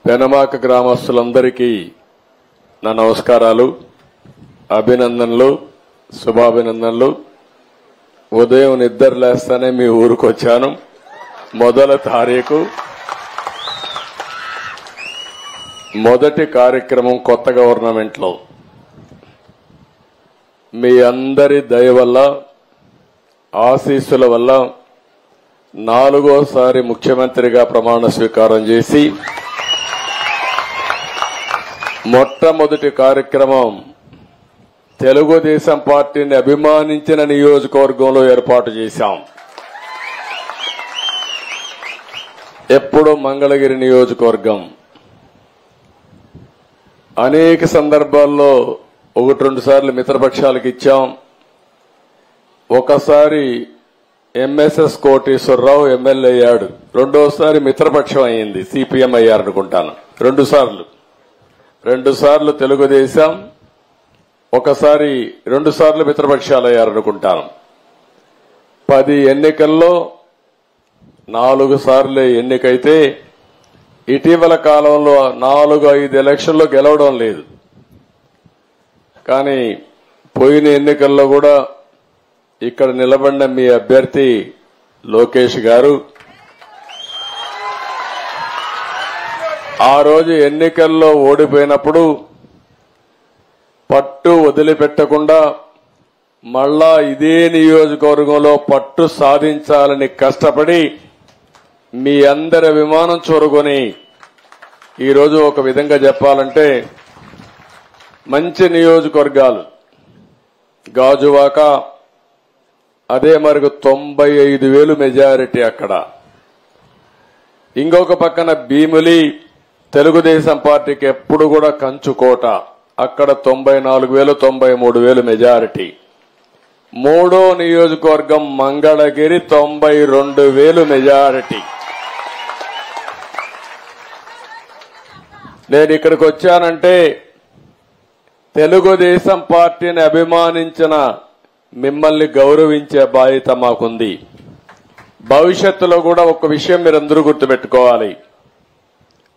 పెనమాక గ్రామస్తులందరికీ నా నమస్కారాలు, అభినందనలు, శుభాభినందనలు. ఉదయం నిద్ర లేస్తానే మీ ఊరికి వచ్చాను. మొదటి తారీఖు మొదటి కార్యక్రమం కొత్త గవర్నమెంట్ లో మీ అందరి దయ వల్ల, ఆశీస్సుల వల్ల 4వసారి ముఖ్యమంత్రిగా ప్రమాణ స్వీకారం చేసి మొట్టమొదటి కార్యక్రమం తెలుగుదేశం పార్టీని అభిమానించిన నియోజకవర్గంలో ఏర్పాటు చేశాం. ఎప్పుడు మంగళగిరి నియోజకవర్గం. అనేక సందర్భాల్లో 1-2 సార్లు మిత్రపక్షాలకు ఇచ్చాం. ఒకసారి ఎంఎస్ఎస్ కోటేశ్వరరావు ఎమ్మెల్యే అయ్యాడు. 2వసారి మిత్రపక్షం అయింది, సిపిఎం అయ్యారనుకుంటాను. 2 సార్లు తెలుగుదేశం, 2 సార్లు మిత్రపక్షాలు అయ్యారనుకుంటాను. 10 ఎన్నికల్లో 4 సార్లు ఎన్నికైతే ఇటీవల కాలంలో 4-5 ఎలక్షన్లో గెలవడం లేదు. కానీ పోయిన ఎన్నికల్లో కూడా ఇక్కడ నిలబడిన మీ అభ్యర్థి లోకేష్ గారు ఆ రోజు ఎన్నికల్లో ఓడిపోయినప్పుడు పట్టు వదిలిపెట్టకుండా మళ్ళా ఇదే నియోజకవర్గంలో పట్టు సాధించాలని కష్టపడి మీ అందరి అభిమానం చూరుకొని ఈరోజు ఒక విధంగా చెప్పాలంటే మంచి నియోజకవర్గాలు గాజువాక, అదే మరుగు 95,000 మెజారిటీ అక్కడ. ఇంకొక పక్కన భీమిలి తెలుగుదేశం పార్టీకి ఎప్పుడు కూడా కంచుకోట, అక్కడ 94,000 93,000 మెజారిటీ. 3వ నియోజకవర్గం మంగళగిరి 92,000 మెజారిటీ. నేను ఇక్కడికి వచ్చానంటే తెలుగుదేశం పార్టీని అభిమానించిన మిమ్మల్ని గౌరవించే బాధ్యత మాకుంది. భవిష్యత్తులో కూడా ఒక విషయం మీరందరూ గుర్తుపెట్టుకోవాలి.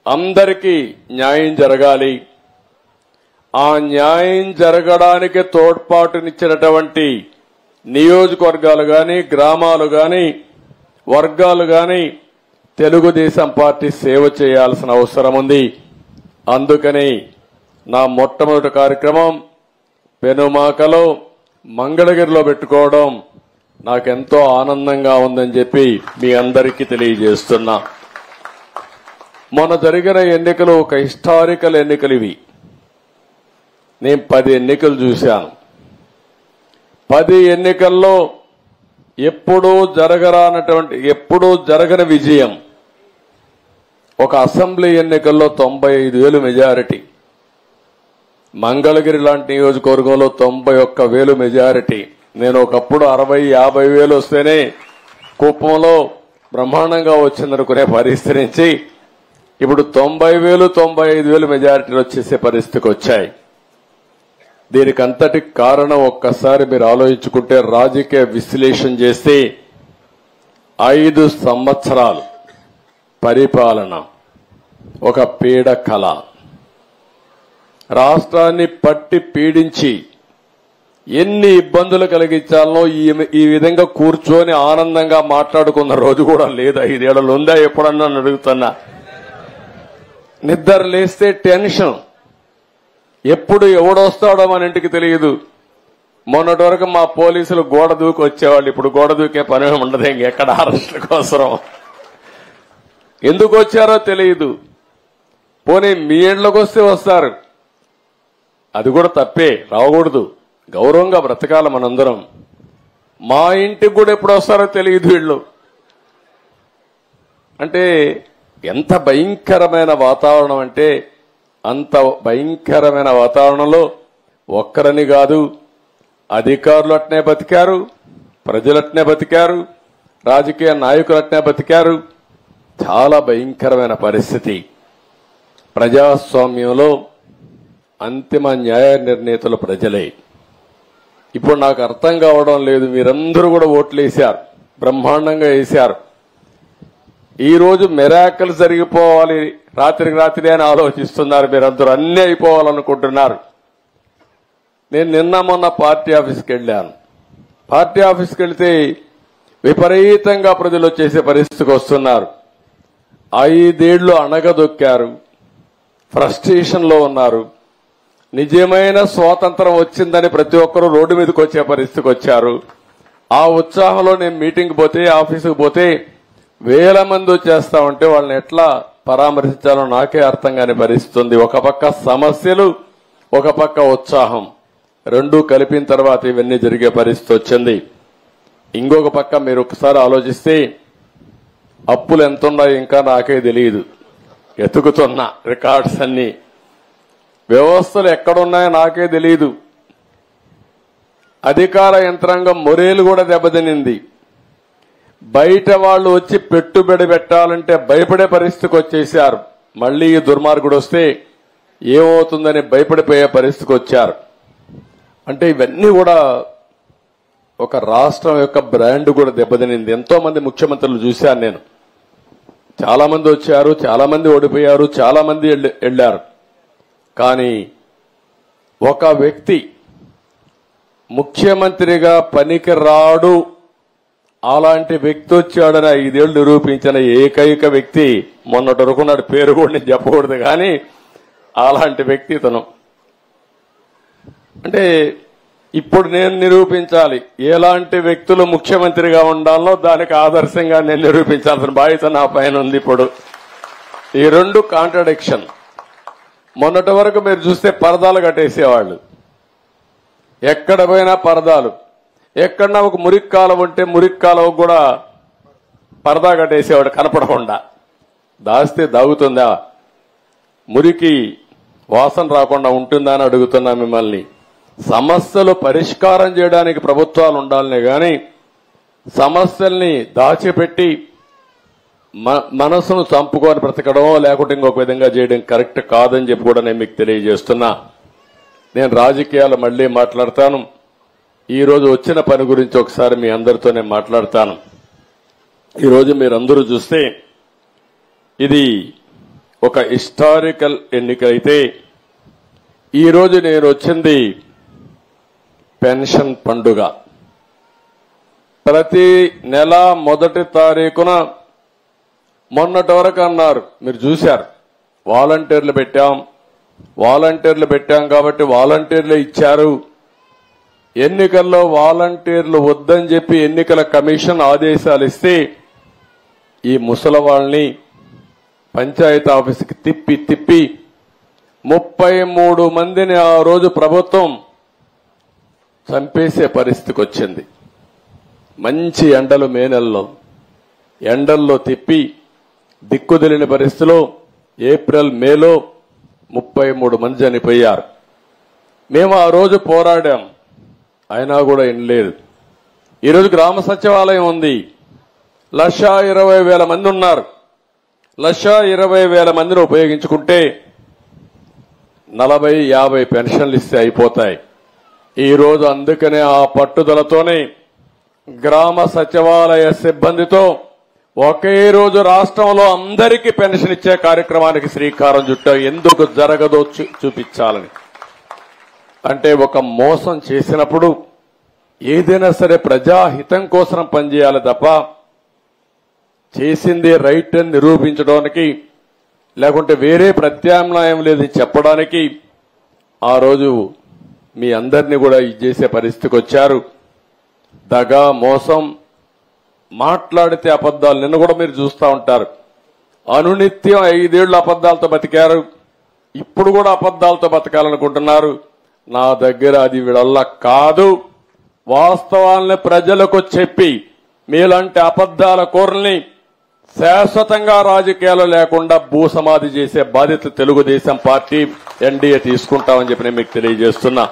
అందరికీ న్యాయం జరగాలి. ఆ న్యాయం జరగడానికి తోడ్పాటునిచ్చినటువంటి నియోజకవర్గాలు గాని, గ్రామాలు గాని, వర్గాలు గాని తెలుగుదేశం పార్టీ సేవ చేయాల్సిన అవసరం ఉంది. అందుకని నా మొట్టమొదటి కార్యక్రమం పెనుమాకలో, మంగళగిరిలో పెట్టుకోవడం నాకెంతో ఆనందంగా ఉందని చెప్పి మీ అందరికీ తెలియజేస్తున్నా. మొన్న జరిగిన ఎన్నికలు ఒక హిస్టారికల్ ఎన్నికలు ఇవి. నేను 10 ఎన్నికలు చూశాను. 10 ఎన్నికల్లో ఎప్పుడూ జరగని విజయం. ఒక అసెంబ్లీ ఎన్నికల్లో 95,000 మెజారిటీ, మంగళగిరి లాంటి నియోజకవర్గంలో 91,000 మెజారిటీ. నేను ఒకప్పుడు 60,000-50,000 వస్తేనే కుప్పంలో బ్రహ్మాండంగా వచ్చిందనుకునే పరిస్థితి నుంచి ఇప్పుడు 90,000-95,000 మెజారిటీలు వచ్చేసే పరిస్థితికి వచ్చాయి. దీనికి అంతటి కారణం ఒక్కసారి మీరు ఆలోచించుకుంటే, రాజకీయ విశ్లేషణ చేస్తే 5 సంవత్సరాలు పరిపాలన, ఒక పీడ కళ, రాష్ట్రాన్ని పట్టి పీడించి ఎన్ని ఇబ్బందులు కలిగించాలనో ఈ విధంగా కూర్చొని ఆనందంగా మాట్లాడుకున్న రోజు కూడా లేదు. 5 ఏళ్లు ఉందా ఎప్పుడన్నా అడుగుతున్నా. నిద్ర లేస్తే టెన్షన్, ఎప్పుడు ఎవడొస్తాడో మన ఇంటికి తెలియదు. మొన్నటి వరకు మా పోలీసులు గోడ దూకి వచ్చేవాళ్ళు, ఇప్పుడు గోడ దూకే పని ఉండదు. ఇంకెక్కడ అరెస్టుల కోసం ఎందుకు వచ్చారో తెలియదు. పోనీ మీ ఇళ్లకు వస్తే వస్తారు, అది కూడా తప్పే, రావకూడదు. గౌరవంగా బ్రతకాల మనందరం. మా ఇంటికి కూడా ఎప్పుడు వస్తారో తెలియదు వీళ్ళు. అంటే ఎంత భయంకరమైన వాతావరణం అంటే అంత భయంకరమైన వాతావరణంలో ఒక్కరని కాదు, అధికారులు అట్నే బతికారు, ప్రజలు అట్నే బతికారు, రాజకీయ నాయకులు అట్నే బతికారు. చాలా భయంకరమైన పరిస్థితి. ప్రజాస్వామ్యంలో అంతిమ న్యాయ నిర్ణేతలు ప్రజలే. ఇప్పుడు నాకు అర్థం కావడం లేదు, మీరందరూ కూడా ఓట్లు వేశారు, బ్రహ్మాండంగా వేశారు. ఈ రోజు మిరాకిల్ జరిగిపోవాలి, రాత్రికి రాత్రి అని ఆలోచిస్తున్నారు. మీరందరూ అన్ని అయిపోవాలనుకుంటున్నారు. నేను నిన్న మొన్న పార్టీ ఆఫీస్కి వెళ్ళాను. పార్టీ ఆఫీస్కి వెళ్తే విపరీతంగా ప్రజలు వచ్చేసే పరిస్థితికి వస్తున్నారు. 5 ఏళ్లు అణగదొక్కారు, ఫ్రస్ట్రేషన్ లో ఉన్నారు. నిజమైన స్వాతంత్రం వచ్చిందని ప్రతి ఒక్కరూ రోడ్డు మీదకి వచ్చే పరిస్థితికి వచ్చారు. ఆ ఉత్సాహంలో నేను మీటింగ్ పోతే, ఆఫీసుకు పోతే వేల మంది వచ్చేస్తా ఉంటే వాళ్ళని ఎట్లా పరామర్శించాలో నాకే అర్థం కాని పరిస్థితి ఉంది. ఒక పక్క సమస్యలు, ఒక పక్క ఉత్సాహం, రెండూ కలిపిన తర్వాత ఇవన్నీ జరిగే పరిస్థితి వచ్చింది. ఇంకొక పక్క మీరు ఒకసారి ఆలోచిస్తే అప్పులు ఎంతున్నాయో ఇంకా నాకే తెలియదు. ఎతుకుతున్నా రికార్డ్స్ అన్ని, వ్యవస్థలు ఎక్కడున్నాయో నాకే తెలియదు. అధికార యంత్రాంగం మొరేలు కూడా దెబ్బతినింది. బయట వాళ్ళు వచ్చి పెట్టుబడి పెట్టాలంటే భయపడే పరిస్థితికి వచ్చేశారు. మళ్లీ ఈ దుర్మార్గుడు వస్తే ఏమవుతుందని భయపడిపోయే పరిస్థితికి వచ్చారు. అంటే ఇవన్నీ కూడా ఒక రాష్ట్రం యొక్క బ్రాండ్ కూడా దెబ్బతినింది. ఎంతో మంది ముఖ్యమంత్రులు చూశాను నేను. చాలా మంది వచ్చారు, చాలా మంది ఓడిపోయారు, చాలా మంది వెళ్లారు. కానీ ఒక వ్యక్తి ముఖ్యమంత్రిగా పనికి రాడు, అలాంటి వ్యక్తి వచ్చాడని 5 ఏళ్లు నిరూపించిన ఏకైక వ్యక్తి మొన్నటి వరకు నాడు పేరు కూడా నేను చెప్పకూడదు, కానీ అలాంటి వ్యక్తి ఇతను. అంటే ఇప్పుడు నేను నిరూపించాలి ఎలాంటి వ్యక్తులు ముఖ్యమంత్రిగా ఉండాలో, దానికి ఆదర్శంగా నేను నిరూపించాల్సిన బాధ్యత నా పైన ఉంది. ఇప్పుడు ఈ రెండు కాంట్రడిక్షన్. మొన్నటి వరకు మీరు చూస్తే పరదాలు కట్టేసేవాళ్ళు, ఎక్కడ పోయినా పరదాలు. ఎక్కడన్నా ఒక మురికి కాలువ ఉంటే మురికి కాలువ కూడా పరదా కట్టేసేవాడు కనపడకుండా. దాస్తే దాగుతుందా? మురికి వాసన రాకుండా ఉంటుందా అని అడుగుతున్నా మిమ్మల్ని. సమస్యలు పరిష్కారం చేయడానికి ప్రభుత్వాలు ఉండాలనే గాని సమస్యల్ని దాచిపెట్టి మనసును చంపుకొని బ్రతకడం, లేకుంటే ఇంకొక విధంగా చేయడం కరెక్ట్ కాదని చెప్పి కూడా నేను మీకు తెలియజేస్తున్నా. నేను రాజకీయాలు మళ్లీ మాట్లాడతాను. ఈ రోజు వచ్చిన పని గురించి ఒకసారి మీ అందరితో నేను మాట్లాడతాను. ఈ రోజు మీరందరూ చూస్తే ఇది ఒక హిస్టారికల్ ఎన్నిక అయితే, ఈ రోజు నేను వచ్చింది పెన్షన్ పండుగ. ప్రతి నెల మొదటి తారీఖున మొన్నటి వరకు అన్నారు, మీరు చూశారు, వాలంటీర్లు పెట్టాం కాబట్టి వాలంటీర్లు ఇచ్చారు. ఎన్నికల్లో వాలంటీర్లు వద్దని చెప్పి ఎన్నికల కమిషన్ ఆదేశాలు ఇస్తే ఈ ముసలవాళ్ళని పంచాయతీ ఆఫీసుకి తిప్పి 33 మందిని ఆ రోజు ప్రభుత్వం చంపేసే పరిస్థితికి వచ్చింది. మంచి ఎండలు, మే నెలలో ఎండల్లో తిప్పి దిక్కుదెలిని పరిస్థితిలో ఏప్రిల్, మేలో 33 మంది చనిపోయారు. మేము ఆ రోజు పోరాడాం, అయినా కూడా వినలేదు. ఈరోజు గ్రామ సచివాలయం ఉంది, 1,20,000 మంది ఉన్నారు. 1,20,000 మందిని ఉపయోగించుకుంటే 40-50 పెన్షన్లు ఇస్తే అయిపోతాయి. ఈ రోజు అందుకనే ఆ పట్టుదలతోనే గ్రామ సచివాలయ సిబ్బందితో ఒకే రోజు రాష్ట్రంలో అందరికీ పెన్షన్ ఇచ్చే కార్యక్రమానికి శ్రీకారం చుట్టాం. ఎందుకు జరగదో చూపించాలని. అంటే ఒక మోసం చేసినప్పుడు ఏదైనా సరే ప్రజాహితం కోసం పనిచేయాలి తప్ప చేసింది రైట్ అని నిరూపించడానికి, లేకుంటే వేరే ప్రత్యామ్నాయం లేదని చెప్పడానికి ఆ రోజు మీ అందరినీ కూడా చేసే పరిస్థితికి వచ్చారు. దగా, మోసం, మాట్లాడితే అబద్దాలు. నిన్న కూడా మీరు చూస్తూ ఉంటారు, అనునిత్యం 5 ఏళ్లు అబద్దాలతో బతికారు. ఇప్పుడు కూడా అబద్దాలతో బతకాలనుకుంటున్నారు. నా దగ్గర అది వీళ్ళ కాదు. వాస్తవాలను ప్రజలకు చెప్పి మీలాంటి అబద్దాల కోరల్ని శాశ్వతంగా రాజకీయాలు లేకుండా భూసమాధి చేసే బాధ్యత తెలుగుదేశం పార్టీ, ఎన్డీఏ తీసుకుంటామని చెప్పి నేను మీకు తెలియజేస్తున్నా.